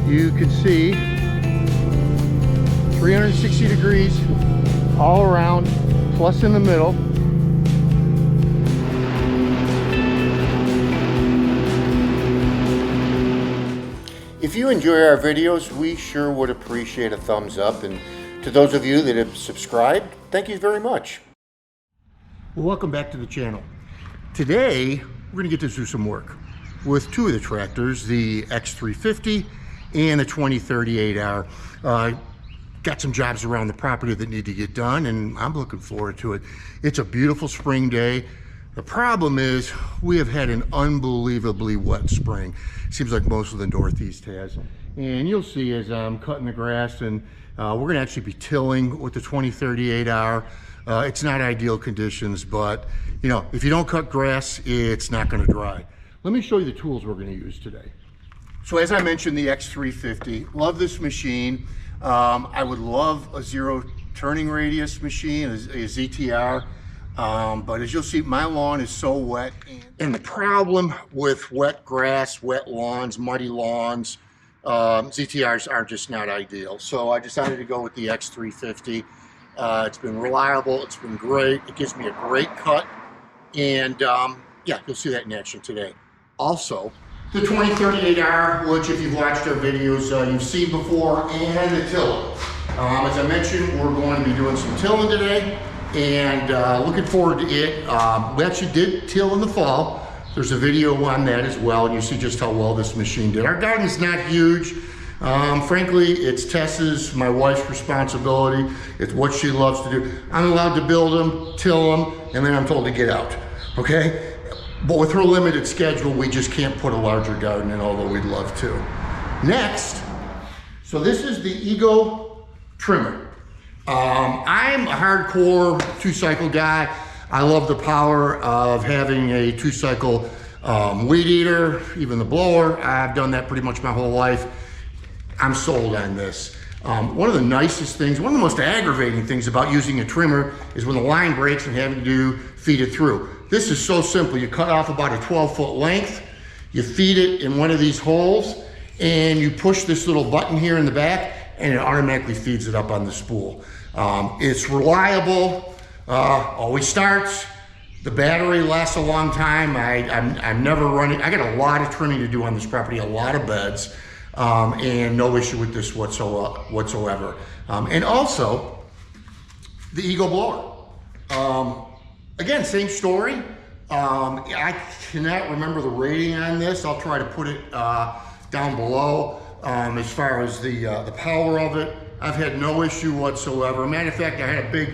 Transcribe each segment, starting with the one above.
you can see 360 degrees all around, plus in the middle. If you enjoy our videos, we sure would appreciate a thumbs up. And to those of you that have subscribed, thank you very much. Well, welcome back to the channel. Today, we're gonna get to do some work with two of the tractors, the X350 and the 2038R. Got some jobs around the property that need to get done, and I'm looking forward to it. It's a beautiful spring day. The problem is we have had an unbelievably wet spring. Seems like most of the Northeast has. And you'll see as I'm cutting the grass, and we're gonna actually be tilling with the 2038R. It's not ideal conditions, but you know, if you don't cut grass, it's not gonna dry. Let me show you the tools we're gonna use today. So as I mentioned, the X350, love this machine. I would love a zero turning radius machine, a ZTR. But as you'll see, my lawn is so wet. And the problem with wet grass, wet lawns, muddy lawns, ZTRs are just not ideal. So I decided to go with the X350. It's been reliable, it's been great. It gives me a great cut. And yeah, you'll see that in action today. Also, the 2038R, which if you've watched our videos, you've seen before, and the tiller. As I mentioned, we're going to be doing some tilling today. And looking forward to it. We actually did till in the fall. There's a video on that as well, and you see just how well this machine did. Our garden's not huge. Frankly, it's Tessa's, my wife's responsibility. It's what she loves to do. I'm allowed to build them, till them, and then I'm told to get out, okay? But with her limited schedule, we just can't put a larger garden in, although we'd love to. Next, so this is the Ego trimmer. I'm a hardcore two-cycle guy. I love the power of having a two-cycle weed eater, even the blower. I've done that pretty much my whole life. I'm sold on this. One of the nicest things, one of the most aggravating things about using a trimmer is when the line breaks and having to feed it through. This is so simple. You cut off about a 12-foot length, you feed it in one of these holes, and you push this little button here in the back, and it automatically feeds it up on the spool. It's reliable, always starts. The battery lasts a long time. I'm never running. I got a lot of trimming to do on this property, a lot of beds, and no issue with this whatsoever. And also, the Ego blower. Again, same story. I cannot remember the rating on this. I'll try to put it down below. As far as the power of it, I've had no issue whatsoever. Matter of fact, I had a big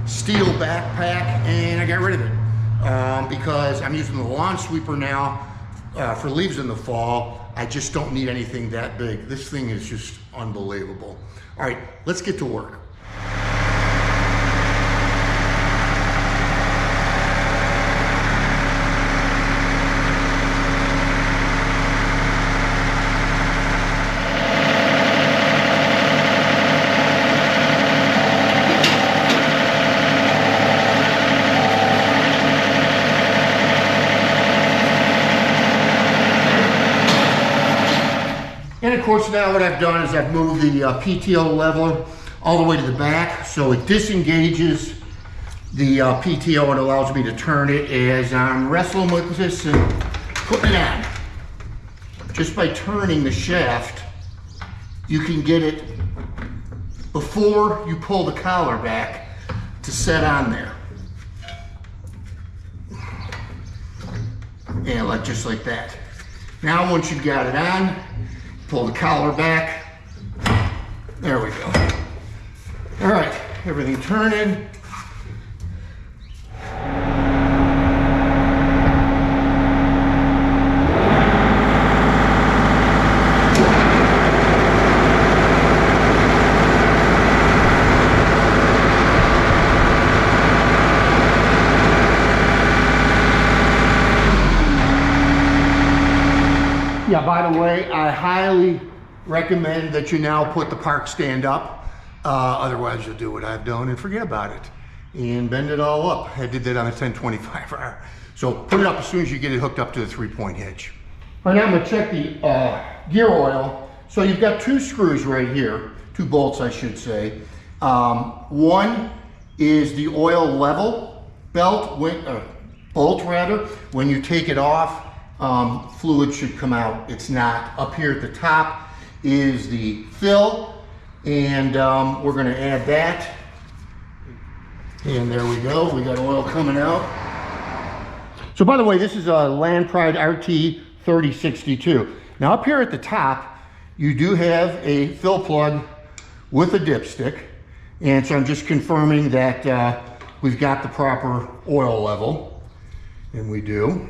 steel backpack and I got rid of it because I'm using the lawn sweeper now for leaves in the fall. I just don't need anything that big. This thing is just unbelievable. All right, let's get to work. And of course, now what I've done is I've moved the PTO leveler all the way to the back, so it disengages the PTO and allows me to turn it as I'm wrestling with this and putting it on. Just by turning the shaft, you can get it before you pull the collar back to set on there. And like just like that. Now once you've got it on, pull the collar back. There we go. All right, everything turning. Yeah, by the way, I highly recommend that you now put the park stand up. Otherwise, you'll do what I've done and forget about it and bend it all up. I did that on a 1025R. So put it up as soon as you get it hooked up to the 3-point hitch. All right, now I'm gonna check the gear oil So you've got two screws right here, two bolts I should say. One is the oil level bolt rather. When you take it off, fluid should come out. It's not. Up here at the top is the fill, and we're going to add that. And there we go. We got oil coming out. So by the way, this is a Land Pride RT 3062. Now up here at the top, you do have a fill plug with a dipstick. And so I'm just confirming that we've got the proper oil level. And we do.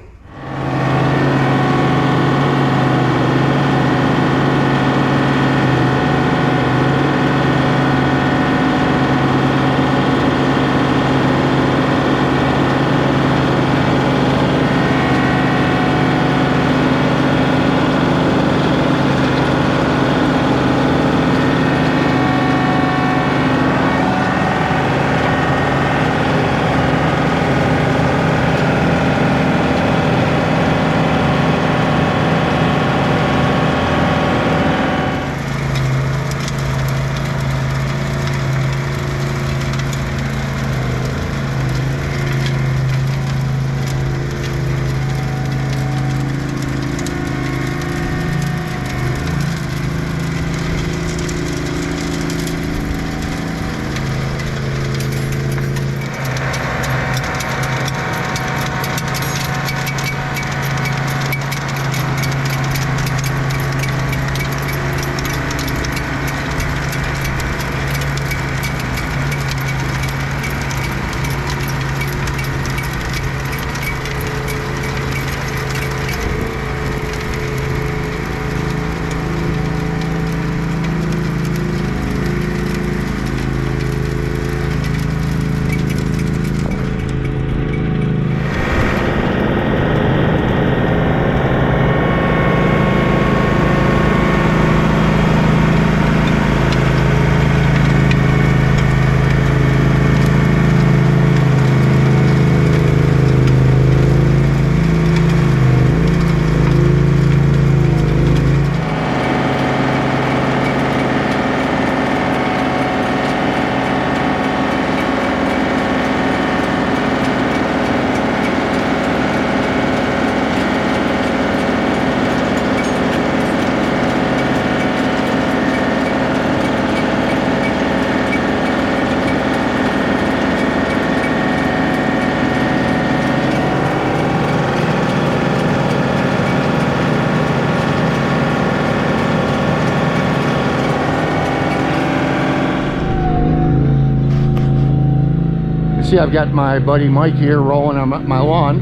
See, I've got my buddy Mike here rolling on my lawn.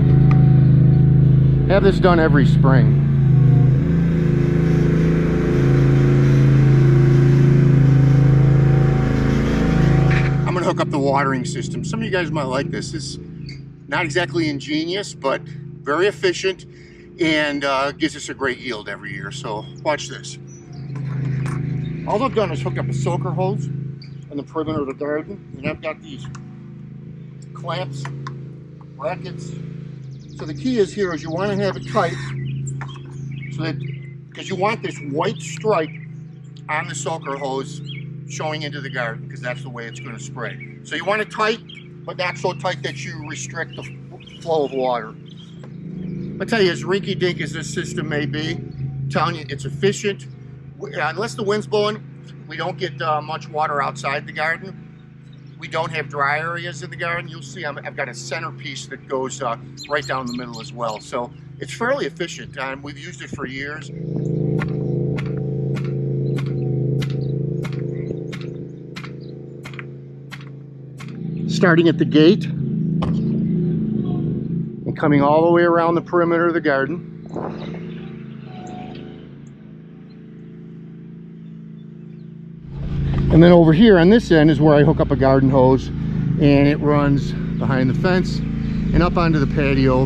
I have this done every spring. I'm gonna hook up the watering system. Some of you guys might like this. It's not exactly ingenious, but very efficient, and gives us a great yield every year. So watch this. All I've done is hook up a soaker hose on the perimeter of the garden, and I've got these clamps, brackets. So the key is here is you want to have it tight, so that, because you want this white stripe on the soaker hose showing into the garden, because that's the way it's going to spray. So you want it tight, but not so tight that you restrict the flow of water. I tell you, as rinky-dink as this system may be, I'm telling you, it's efficient. Unless the wind's blowing, we don't get much water outside the garden. We don't have dry areas in the garden. You'll see I've got a centerpiece that goes right down the middle as well. So it's fairly efficient. We've used it for years. Starting at the gate and coming all the way around the perimeter of the garden. And then over here on this end is where I hook up a garden hose, and it runs behind the fence and up onto the patio,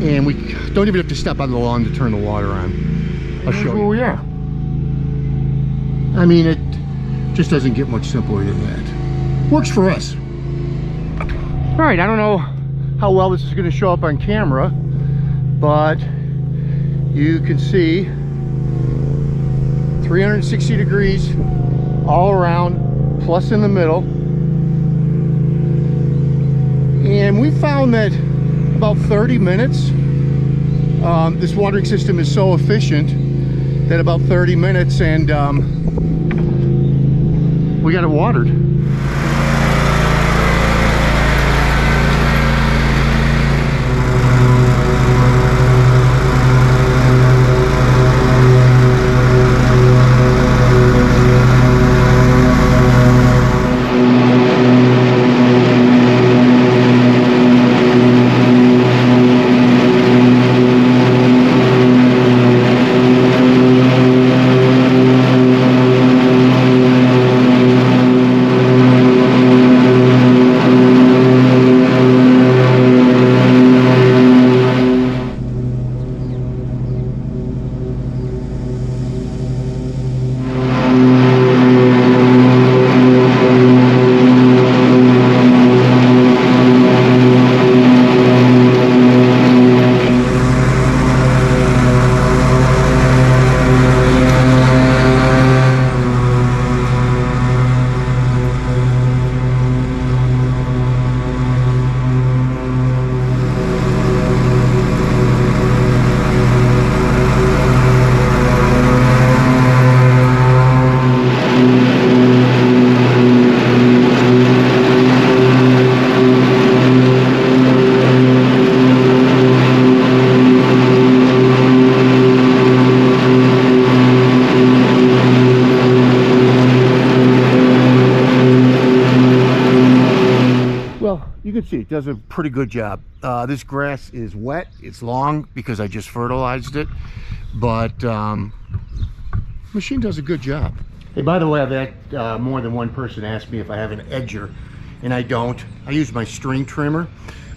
and we don't even have to step on the lawn to turn the water on. I'll show you where we are. I mean, it just doesn't get much simpler than that. Works for us. All right, I don't know how well this is going to show up on camera, but you can see 360 degrees all around, plus in the middle. And we found that about 30 minutes, this watering system is so efficient that about 30 minutes and we got it watered. You can see it does a pretty good job. This grass is wet, it's long because I just fertilized it, but machine does a good job. Hey, by the way, I've had more than one person ask me if I have an edger, and I don't. I use my string trimmer.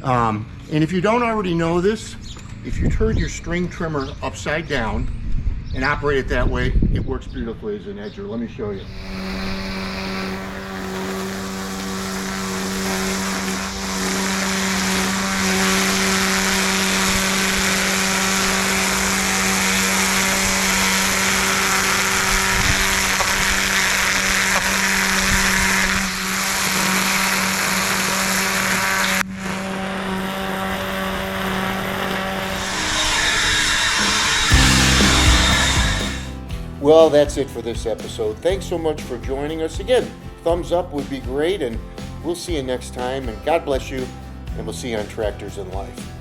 And if you don't already know this, if you turn your string trimmer upside down and operate it that way, it works beautifully as an edger. Let me show you. Well, that's it for this episode. Thanks so much for joining us. Again, thumbs up would be great, and we'll see you next time. And God bless you, and we'll see you on Tractors in Life.